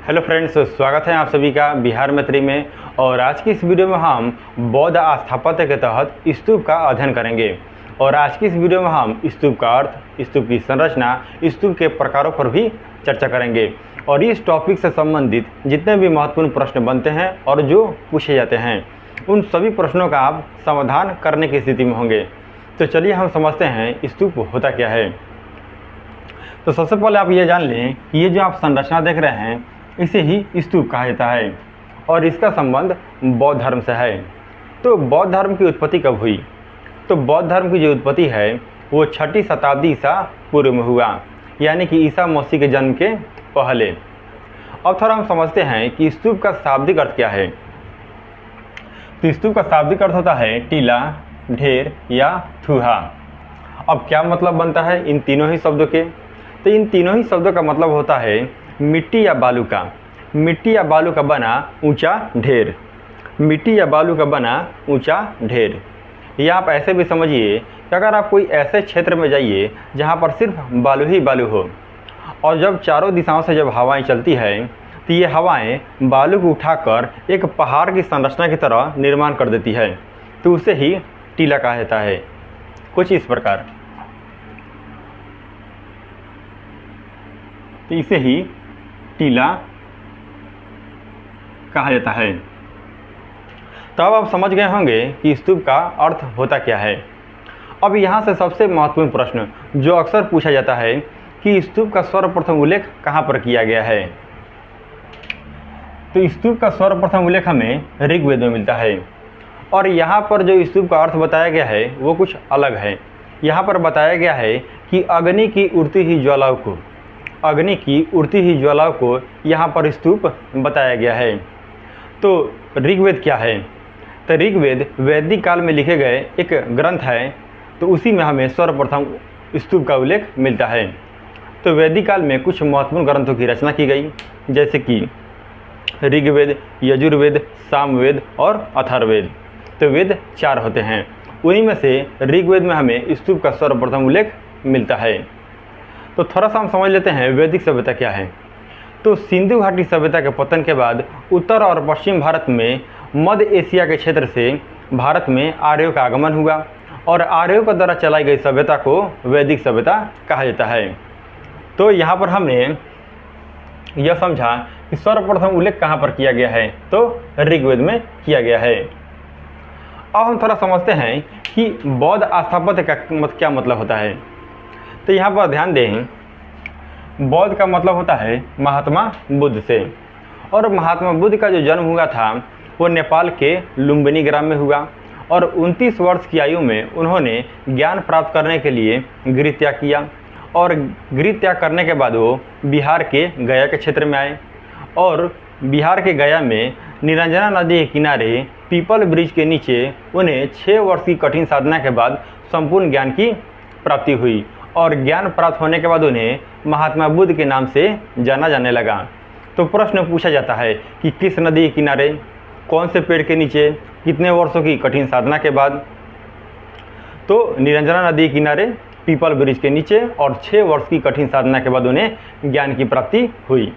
Hello friends, स्वागत है आप सभी का बिहार मैत्री में। और आज की इस वीडियो में हम बौद्ध स्थापत्य के तहत स्तूप का अध्ययन करेंगे। और आज की इस वीडियो में हम स्तूप का अर्थ, स्तूप की संरचना, स्तूप के प्रकारों पर भी चर्चा करेंगे। और इस टॉपिक से संबंधित जितने भी महत्वपूर्ण प्रश्न बनते हैं और जो पूछे जाते हैं, उन सभी प्रश्नों का आप समाधान करने की स्थिति में होंगे। तो चलिए हम समझते हैं स्तूप होता क्या है। तो सबसे पहले आप ये जान लें कि ये जो आप संरचना देख रहे हैं, इसे ही स्तूप कहा जाता है और इसका संबंध बौद्ध धर्म से है। तो बौद्ध धर्म की उत्पत्ति कब हुई? तो बौद्ध धर्म की जो उत्पत्ति है वो 6ठी शताब्दी ईसा पूर्व में हुआ, यानी कि ईसा मसीह के जन्म के पहले। अब थोड़ा हम समझते हैं कि स्तूप का शाब्दिक अर्थ क्या है। तो स्तूप का शाब्दिक अर्थ होता है टीला, ढेर या थूहा। अब क्या मतलब बनता है इन तीनों ही शब्दों के? तो इन तीनों ही शब्दों का मतलब होता है मिट्टी या बालू का। मिट्टी या बालू का बना ऊंचा ढेर। मिट्टी या बालू का बना ऊंचा ढेर। या आप ऐसे भी समझिए कि अगर आप कोई ऐसे क्षेत्र में जाइए जहाँ पर सिर्फ बालू ही बालू हो, और जब चारों दिशाओं से जब हवाएं चलती हैं तो ये हवाएं बालू को उठाकर एक पहाड़ की संरचना की तरह निर्माण कर देती है, तो उसे ही टीला कहा जाता है। कुछ इस प्रकार, तो इसे ही टीला कहा जाता है। तो अब आप समझ गए होंगे कि स्तूप का अर्थ होता क्या है। अब यहाँ से सबसे महत्वपूर्ण प्रश्न जो अक्सर पूछा जाता है कि स्तूप का सर्वप्रथम उल्लेख कहाँ पर किया गया है। तो स्तूप का सर्वप्रथम उल्लेख हमें ऋग्वेद में मिलता है। और यहाँ पर जो स्तूप का अर्थ बताया गया है वो कुछ अलग है। यहाँ पर बताया गया है कि अग्नि की उड़ती हुई ज्वालाओं को, अग्नि की उड़ती हुई ज्वालाओं को यहाँ पर स्तूप बताया गया है। तो ऋग्वेद क्या है? तो ऋग्वेद वैदिक काल में लिखे गए एक ग्रंथ है, तो उसी में हमें सर्वप्रथम स्तूप का उल्लेख मिलता है। तो वैदिक काल में कुछ महत्वपूर्ण ग्रंथों की रचना की गई, जैसे कि ऋग्वेद, यजुर्वेद, सामवेद और अथर्ववेद। तो वेद 4 होते हैं, उन्हीं में से ऋग्वेद में हमें स्तूप का सर्वप्रथम उल्लेख मिलता है। तो थोड़ा सा हम समझ लेते हैं वैदिक सभ्यता क्या है। तो सिंधु घाटी सभ्यता के पतन के बाद उत्तर और पश्चिम भारत में मध्य एशिया के क्षेत्र से भारत में आर्यों का आगमन हुआ, और आर्यों के द्वारा चलाई गई सभ्यता को वैदिक सभ्यता कहा जाता है। तो यहाँ पर हमने यह समझा कि सर्वप्रथम उल्लेख कहाँ पर किया गया है, तो ऋग्वेद में किया गया है। अब हम थोड़ा समझते हैं कि बौद्ध स्थापत्य का क्या मतलब होता है। तो यहाँ पर ध्यान दें, बौद्ध का मतलब होता है महात्मा बुद्ध से। और महात्मा बुद्ध का जो जन्म हुआ था वो नेपाल के लुम्बिनी ग्राम में हुआ, और 29 वर्ष की आयु में उन्होंने ज्ञान प्राप्त करने के लिए गृह त्याग किया। और गृह त्याग करने के बाद वो बिहार के गया के क्षेत्र में आए, और बिहार के गया में निरंजना नदी के किनारे पीपल ब्रिज के नीचे उन्हें 6 वर्ष की कठिन साधना के बाद संपूर्ण ज्ञान की प्राप्ति हुई। और ज्ञान प्राप्त होने के बाद उन्हें महात्मा बुद्ध के नाम से जाना जाने लगा। तो प्रश्न पूछा जाता है कि किस नदी के किनारे, कौन से पेड़ के नीचे, कितने वर्षों की कठिन साधना के बाद? तो निरंजना नदी के किनारे पीपल ब्रिज के नीचे, और 6 वर्ष की कठिन साधना के बाद उन्हें ज्ञान की प्राप्ति हुई।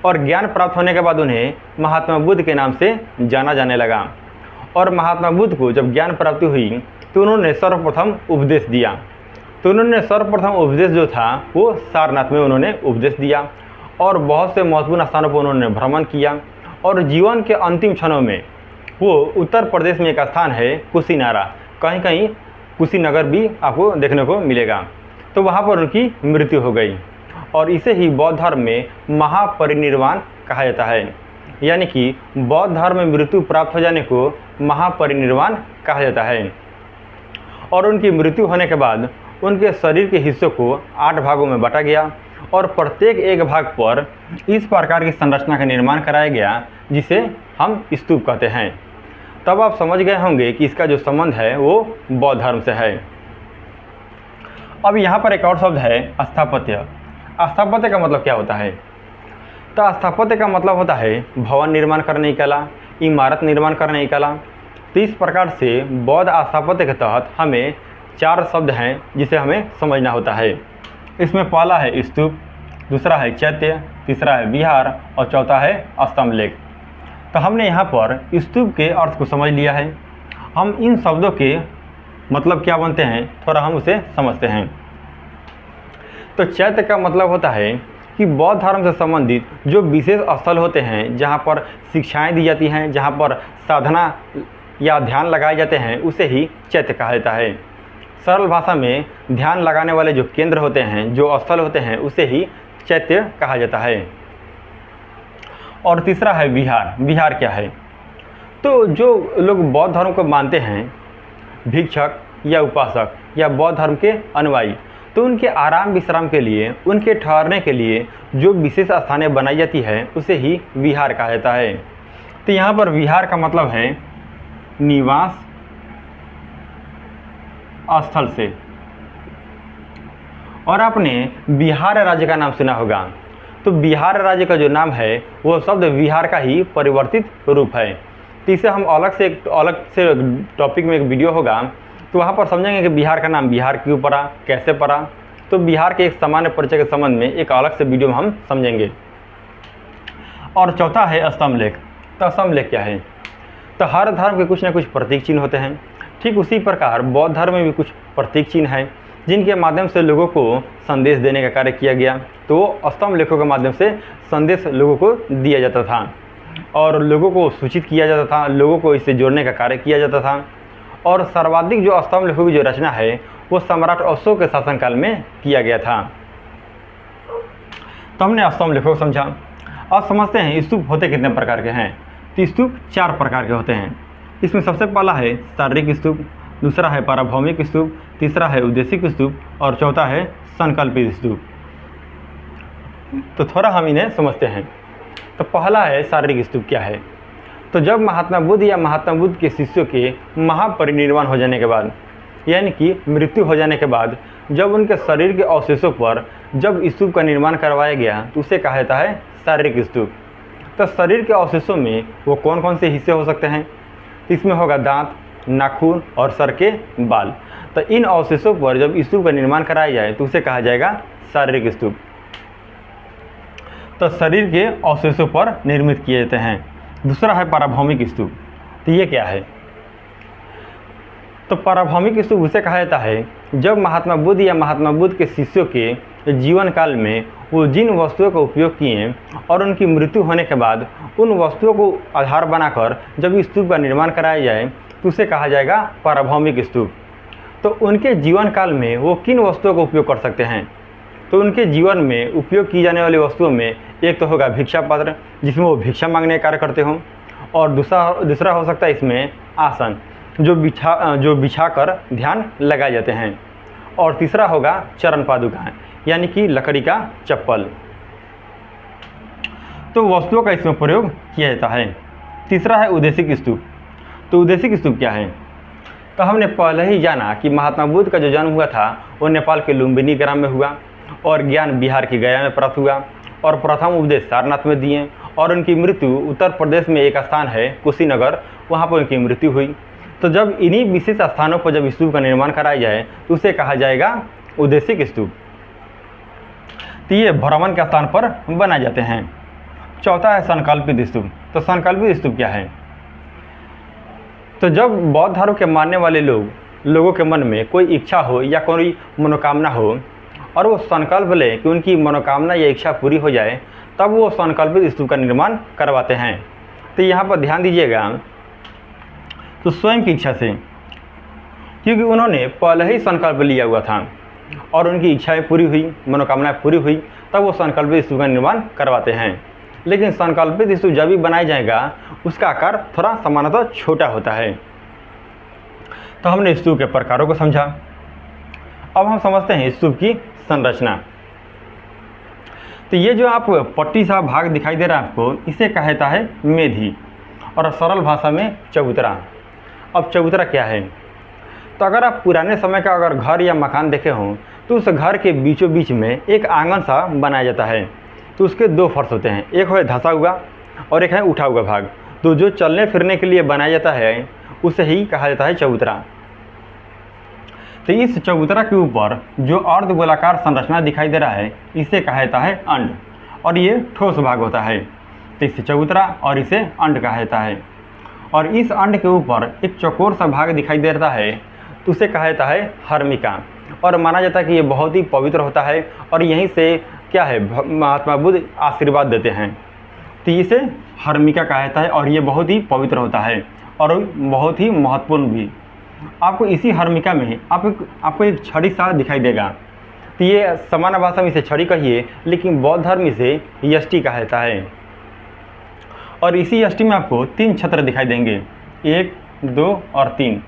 और ज्ञान प्राप्त होने के बाद उन्हें महात्मा बुद्ध के नाम से जाना जाने लगा। और महात्मा बुद्ध को जब ज्ञान प्राप्ति हुई तो उन्होंने सर्वप्रथम उपदेश दिया। तो उन्होंने सर्वप्रथम उपदेश जो था वो सारनाथ में उन्होंने उपदेश दिया, और बहुत से महत्वपूर्ण स्थानों पर उन्होंने भ्रमण किया। और जीवन के अंतिम क्षणों में वो उत्तर प्रदेश में एक स्थान है कुशीनारा, कहीं कहीं कुशीनगर भी आपको देखने को मिलेगा, तो वहाँ पर उनकी मृत्यु हो गई। और इसे ही बौद्ध धर्म में महापरिनिर्वाण कहा जाता है, यानी कि बौद्ध धर्म में मृत्यु प्राप्त हो जाने को महापरिनिर्वाण कहा जाता है। और उनकी मृत्यु होने के बाद उनके शरीर के हिस्सों को 8 भागों में बांटा गया, और प्रत्येक एक भाग पर इस प्रकार की संरचना का निर्माण कराया गया जिसे हम स्तूप कहते हैं। तब आप समझ गए होंगे कि इसका जो संबंध है वो बौद्ध धर्म से है। अब यहाँ पर एक और शब्द है स्थापत्य। स्थापत्य का मतलब क्या होता है? तो स्थापत्य का मतलब होता है भवन निर्माण करने की कला, इमारत निर्माण करने की कला। तो इस प्रकार से बौद्ध स्थापत्य के तहत हमें 4 शब्द हैं जिसे हमें समझना होता है। इसमें पहला है स्तूप, दूसरा है चैत्य, तीसरा है विहार और चौथा है स्तंभ लेख। तो हमने यहाँ पर स्तूप के अर्थ को समझ लिया है। हम इन शब्दों के मतलब क्या बनते हैं थोड़ा हम उसे समझते हैं। तो चैत्य का मतलब होता है कि बौद्ध धर्म से संबंधित जो विशेष स्थल होते हैं, जहाँ पर शिक्षाएं दी जाती हैं, जहाँ पर साधना या ध्यान लगाए जाते हैं, उसे ही चैत्य कहा जाता है। सरल भाषा में ध्यान लगाने वाले जो केंद्र होते हैं, जो स्थल होते हैं, उसे ही चैत्य कहा जाता है। और तीसरा है विहार। विहार क्या है? तो जो लोग बौद्ध धर्म को मानते हैं, भिक्षक या उपासक या बौद्ध धर्म के अनुयायी, तो उनके आराम विश्राम के लिए, उनके ठहरने के लिए जो विशेष स्थानें बनाई जाती है, उसे ही विहार कहा जाता है। तो यहाँ पर विहार का मतलब है निवास स्थल से। और आपने बिहार राज्य का नाम सुना होगा। तो बिहार राज्य का जो नाम है वो शब्द विहार का ही परिवर्तित रूप है। तो इसे हम अलग से टॉपिक में एक वीडियो होगा, तो वहाँ पर समझेंगे कि बिहार का नाम बिहार क्यों पड़ा, कैसे पड़ा। तो बिहार के एक सामान्य परिचय के संबंध में एक अलग से वीडियो में हम समझेंगे। और चौथा है स्तंभ लेख। तो स्तंभ लेख क्या है? तो हर धर्म के कुछ न कुछ प्रतीक चिन्ह होते हैं। ठीक उसी प्रकार बौद्ध धर्म में भी कुछ प्रतीक चिन्ह हैं, जिनके माध्यम से लोगों को संदेश देने का कार्य किया गया। तो स्तंभ लेखों के माध्यम से संदेश लोगों को दिया जाता था और लोगों को सूचित किया जाता था, लोगों को इससे जोड़ने का कार्य किया जाता था। और सर्वाधिक जो स्तंभ लेखों की जो रचना है वो सम्राट अशोक के शासनकाल में किया गया था। तो हमने स्तंभ लेखों को समझा। अब समझते हैं स्तूप होते कितने प्रकार के हैं। तो स्तूप 4 प्रकार के होते हैं। इसमें सबसे पहला है शारीरिक स्तूप, दूसरा है पारभौमिक स्तूप, तीसरा है उद्देशिक स्तूप और चौथा है संकल्पित स्तूप। तो थोड़ा हम इन्हें समझते हैं। तो पहला है शारीरिक स्तूप क्या है? तो जब महात्मा बुद्ध या महात्मा बुद्ध के शिष्यों के महापरिनिर्वाण हो जाने के बाद, यानी कि मृत्यु हो जाने के बाद, जब उनके शरीर के अवशेषों पर जब स्तूप का निर्माण करवाया गया, तो उसे कहा जाता है शारीरिक स्तूप। तो शरीर के अवशेषों में वो कौन कौन से हिस्से हो सकते हैं? इसमें होगा दांत, नाखून और सर के बाल। तो इन अवशेषों पर जब स्तूप का निर्माण कराया जाए तो उसे कहा जाएगा शारीरिक स्तूप। तो शरीर के अवशेषों पर निर्मित किए जाते हैं। दूसरा है पारभौमिक स्तूप। तो ये क्या है? तो पारभौमिक स्तूप उसे कहा जाता है जब महात्मा बुद्ध या महात्मा बुद्ध के शिष्यों के जीवन काल में वो जिन वस्तुओं का उपयोग किए और उनकी मृत्यु होने के बाद उन वस्तुओं को आधार बनाकर जब स्तूप का निर्माण कराया जाए तो उसे कहा जाएगा पारभौमिक स्तूप। तो उनके जीवन काल में वो किन वस्तुओं का उपयोग कर सकते हैं? तो उनके जीवन में उपयोग की जाने वाली वस्तुओं में एक तो होगा भिक्षा पात्र, जिसमें वो भिक्षा मांगने का कार्य करते हों, और दूसरा हो सकता है इसमें आसन, जो बिछाकर ध्यान लगाए जाते हैं, और तीसरा होगा चरण पादुकाएं, यानी कि लकड़ी का चप्पल। तो वस्तुओं का इसमें प्रयोग किया जाता है। तीसरा है उद्देशिक स्तूप। तो उद्देशिक स्तूप क्या है? तो हमने पहले ही जाना कि महात्मा बुद्ध का जो जन्म हुआ था वो नेपाल के लुम्बिनी ग्राम में हुआ और ज्ञान बिहार की गया में प्राप्त हुआ और प्रथम उपदेश सारनाथ में दिए और उनकी मृत्यु उत्तर प्रदेश में एक स्थान है कुशीनगर, वहाँ पर उनकी मृत्यु हुई। तो जब इन्हीं विशेष स्थानों पर जब स्तूप का निर्माण कराया जाए तो उसे कहा जाएगा उद्देशिक स्तूप। तो ये भ्रमण के स्थान पर बनाए जाते हैं। चौथा है संकल्पित स्तूप। तो संकल्पित स्तूप क्या है? तो जब बौद्ध धर्म के मानने वाले लोगों के मन में कोई इच्छा हो या कोई मनोकामना हो और वो संकल्प ले कि उनकी मनोकामना या इच्छा पूरी हो जाए, तब वो संकल्पित स्तूप का निर्माण करवाते हैं। तो यहाँ पर ध्यान दीजिएगा, तो स्वयं की इच्छा से, क्योंकि उन्होंने पहले ही संकल्प लिया हुआ था और उनकी इच्छाएं पूरी हुई, मनोकामनाएं पूरी हुई, तब वो संकल्पित स्तूप का निर्माण करवाते हैं। लेकिन संकल्पित स्तूप जब भी बनाया जाएगा उसका आकार थोड़ा सामान्यतः छोटा होता है। तो हमने स्तूप के प्रकारों को समझा। अब हम समझते हैं स्तूप की संरचना। तो ये जो आप पट्टी सा भाग दिखाई दे रहा है आपको, इसे कहा जाता है मेधी और सरल भाषा में चबूतरा। अब चबूतरा क्या है? तो अगर आप पुराने समय का अगर घर या मकान देखे हों तो उस घर के बीचों बीच में एक आंगन सा बनाया जाता है। तो उसके 2 फर्श होते हैं, एक है धंसा हुआ और एक है उठा हुआ भाग। तो जो चलने फिरने के लिए बनाया जाता है उसे ही कहा जाता है चबूतरा। तो इस चबूतरा के ऊपर जो अर्धगोलाकार संरचना दिखाई दे रहा है इसे कहा जाता है अंड, और ये ठोस भाग होता है। तो इसे चबूतरा और इसे अंड कहा जाता है। और इस अंड के ऊपर एक चौकोर सा भाग दिखाई दे रहा है तो उसे कहा जाता है हर्मिका, और माना जाता है कि ये बहुत ही पवित्र होता है और यहीं से क्या है महात्मा बुद्ध आशीर्वाद देते हैं। तो इसे हर्मिका कहा जाता है और ये बहुत ही पवित्र होता है और बहुत ही महत्वपूर्ण भी। आपको इसी हर्मिका में आपको एक छड़ी सा दिखाई देगा। तो ये सामान्य भाषा में इसे छड़ी कहिए, लेकिन बौद्ध धर्म इसे यष्टि कहा जाता है। और इसी यष्टि में आपको 3 छत्र दिखाई देंगे, 1, 2 और 3।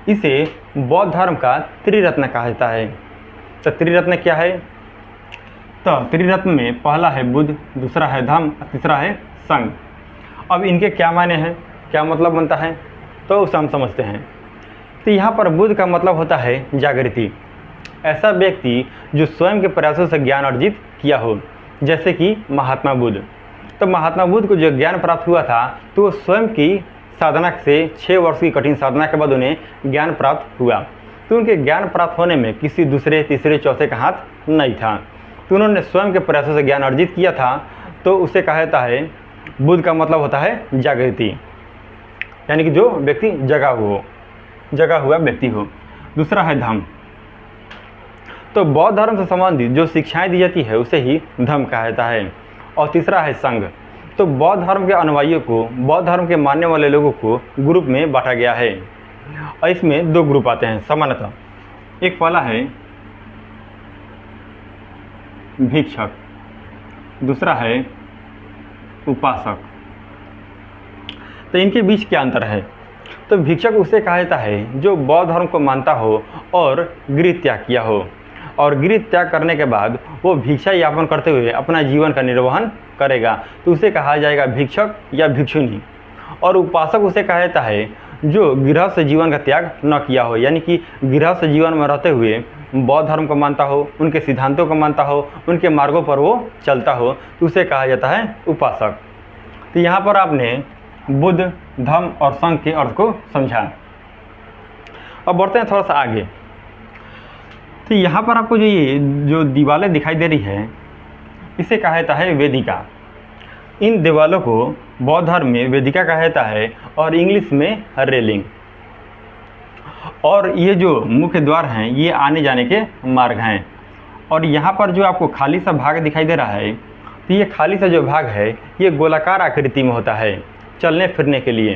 इसे बौद्ध धर्म का त्रिरत्न कहा जाता है। तो त्रिरत्न क्या है? तो त्रिरत्न में पहला है बुद्ध, दूसरा है धम्म, तीसरा है संघ। अब इनके क्या मायने हैं, क्या मतलब बनता है, तो उसे हम समझते हैं। तो यहाँ पर बुद्ध का मतलब होता है जागृति, ऐसा व्यक्ति जो स्वयं के प्रयासों से ज्ञान अर्जित किया हो, जैसे कि महात्मा बुद्ध। तो महात्मा बुद्ध को जो ज्ञान प्राप्त हुआ था तो वो स्वयं की साधना से 6 वर्ष की कठिन साधना के बाद उन्हें ज्ञान प्राप्त हुआ। तो उनके ज्ञान प्राप्त होने में किसी दूसरे, तीसरे, चौथे का हाथ नहीं था। तो उन्होंने स्वयं के प्रयासों से ज्ञान अर्जित किया था, तो उसे कहा जाता है, बुद्ध का मतलब होता है जागृति, यानी कि जो व्यक्ति जगा हुआ व्यक्ति हो। दूसरा है धम्म। तो बौद्ध धर्म से संबंधित जो शिक्षाएं दी जाती है उसे ही धम्म कहा जाता है। और तीसरा है संघ। तो बौद्ध धर्म के अनुयायियों को, बौद्ध धर्म के मानने वाले लोगों को ग्रुप में बांटा गया है, और इसमें 2 ग्रुप आते हैं सामान्यतः। एक पहला है भिक्षक, दूसरा है उपासक। तो इनके बीच क्या अंतर है? तो भिक्षक उसे कहा जाता है जो बौद्ध धर्म को मानता हो और गृह त्याग किया हो, और गृह त्याग करने के बाद वो भिक्षा यापन करते हुए अपना जीवन का निर्वहन करेगा, तो उसे कहा जाएगा भिक्षक या भिक्षुनी। और उपासक उसे कहा जाता है जो गृहस्थ जीवन का त्याग न किया हो, यानी कि गृहस्थ जीवन में रहते हुए बौद्ध धर्म को मानता हो, उनके सिद्धांतों को मानता हो, उनके मार्गों पर वो चलता हो, तो उसे कहा जाता है उपासक। तो यहाँ पर आपने बुद्ध, धम्म और संघ के अर्थ को समझा। अब बढ़ते हैं थोड़ा सा आगे। तो यहाँ पर आपको जो दीवारें दिखाई दे रही है इसे कहा जाता है वेदिका। इन दीवारों को बौद्ध धर्म में वेदिका कहा जाता है और इंग्लिश में रेलिंग। और ये जो मुख्य द्वार हैं ये आने जाने के मार्ग हैं। और यहाँ पर जो आपको खाली सा भाग दिखाई दे रहा है, तो ये खाली सा जो भाग है ये गोलाकार आकृति में होता है चलने फिरने के लिए।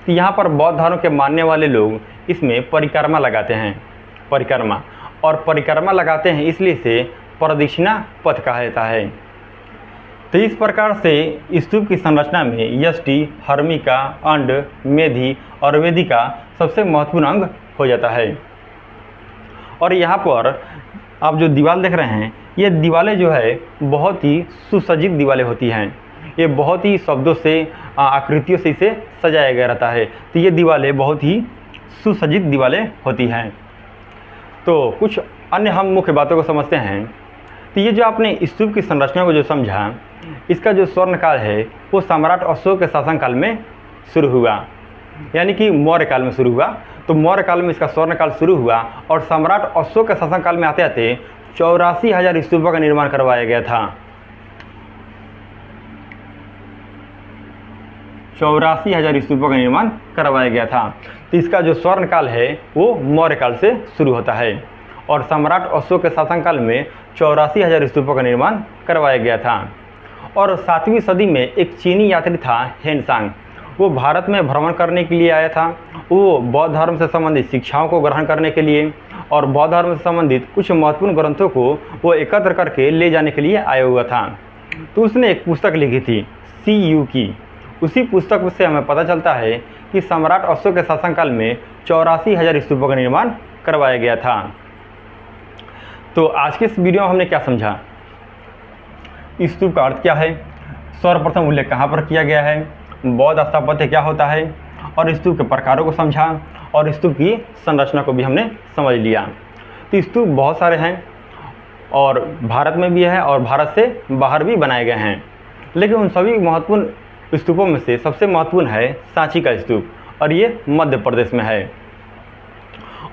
तो यहाँ पर बौद्ध धर्म के मानने वाले लोग इसमें परिक्रमा लगाते हैं, परिक्रमा लगाते हैं, इसलिए इसे प्रदक्षिणा पथ कहा जाता है। तो इस प्रकार से स्तूप की संरचना में यष्टि, हर्मिका, अंड, मेधि और वेदिका सबसे महत्वपूर्ण अंग हो जाता है। और यहाँ पर आप जो दीवार देख रहे हैं ये दीवारें जो है बहुत ही सुसज्जित दीवारें होती हैं। ये बहुत ही शब्दों से, आकृतियों से इसे सजाया गया रहता है। तो ये दीवारें बहुत ही सुसज्जित दीवारें होती हैं। तो कुछ अन्य हम मुख्य बातों को समझते हैं। तो ये जो आपने स्तूप की संरचना को जो समझा, इसका जो स्वर्णकाल है वो सम्राट अशोक के शासनकाल में शुरू हुआ, यानी कि मौर्य काल में शुरू हुआ। तो मौर्य काल में इसका स्वर्णकाल शुरू हुआ और सम्राट अशोक के शासनकाल में आते आते 84,000 स्तूपों का निर्माण करवाया गया था। 84,000 स्तूपों का निर्माण करवाया गया था। तो इसका जो स्वर्णकाल है वो मौर्य काल से शुरू होता है और सम्राट अशोक के शासनकाल में 84,000 स्तूपों का निर्माण करवाया गया था। और 7वीं सदी में एक चीनी यात्री था हेनसांग, वो भारत में भ्रमण करने के लिए आया था। वो बौद्ध धर्म से संबंधित शिक्षाओं को ग्रहण करने के लिए और बौद्ध धर्म से संबंधित कुछ महत्वपूर्ण ग्रंथों को वो एकत्र करके ले जाने के लिए आया हुआ था। तो उसने एक पुस्तक लिखी थी CU की। उसी पुस्तक से हमें पता चलता है कि सम्राट अशोक के शासनकाल में 84,000 स्तूपों का निर्माण करवाया गया था। तो आज के इस वीडियो में हमने क्या समझा, स्तूप का अर्थ क्या है, सर्वप्रथम उल्लेख कहाँ पर किया गया है, बौद्ध स्थापत्य क्या होता है, और स्तूप के प्रकारों को समझा, और स्तूप की संरचना को भी हमने समझ लिया। तो स्तूप बहुत सारे हैं और भारत में भी है और भारत से बाहर भी बनाए गए हैं, लेकिन उन सभी महत्वपूर्ण स्तूपों में से सबसे महत्वपूर्ण है सांची का स्तूप, और ये मध्य प्रदेश में है।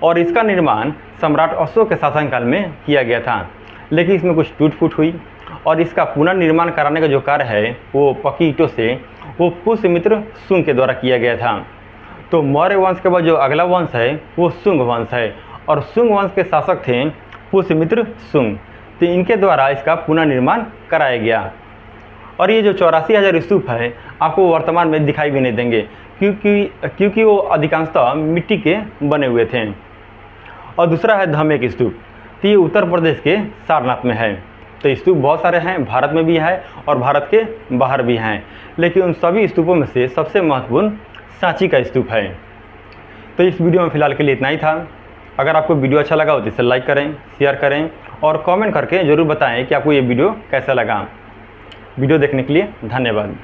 और इसका निर्माण सम्राट अशोक के शासनकाल में किया गया था, लेकिन इसमें कुछ टूट फूट हुई और इसका पुनर्निर्माण कराने का जो कार्य है वो पक्की ईंटों से वो पुष्यमित्र शुंग के द्वारा किया गया था। तो मौर्य वंश के बाद जो अगला वंश है वो शुंग वंश है और शुंग वंश के शासक थे पुष्यमित्र शुंग। तो इनके द्वारा इसका पुनर्निर्माण कराया गया और ये जो 84,000 स्तूप है आपको वर्तमान में दिखाई भी नहीं देंगे क्योंकि वो अधिकांशतः मिट्टी के बने हुए थे। और दूसरा है धमेक स्तूप। तो ये उत्तर प्रदेश के सारनाथ में है। तो स्तूप बहुत सारे हैं, भारत में भी है और भारत के बाहर भी हैं, लेकिन उन सभी स्तूपों में से सबसे महत्वपूर्ण सांची का स्तूप है। तो इस वीडियो में फ़िलहाल के लिए इतना ही था। अगर आपको वीडियो अच्छा लगा हो तो इसे लाइक करें, शेयर करें और कमेंट करके ज़रूर बताएं कि आपको ये वीडियो कैसा लगा। वीडियो देखने के लिए धन्यवाद।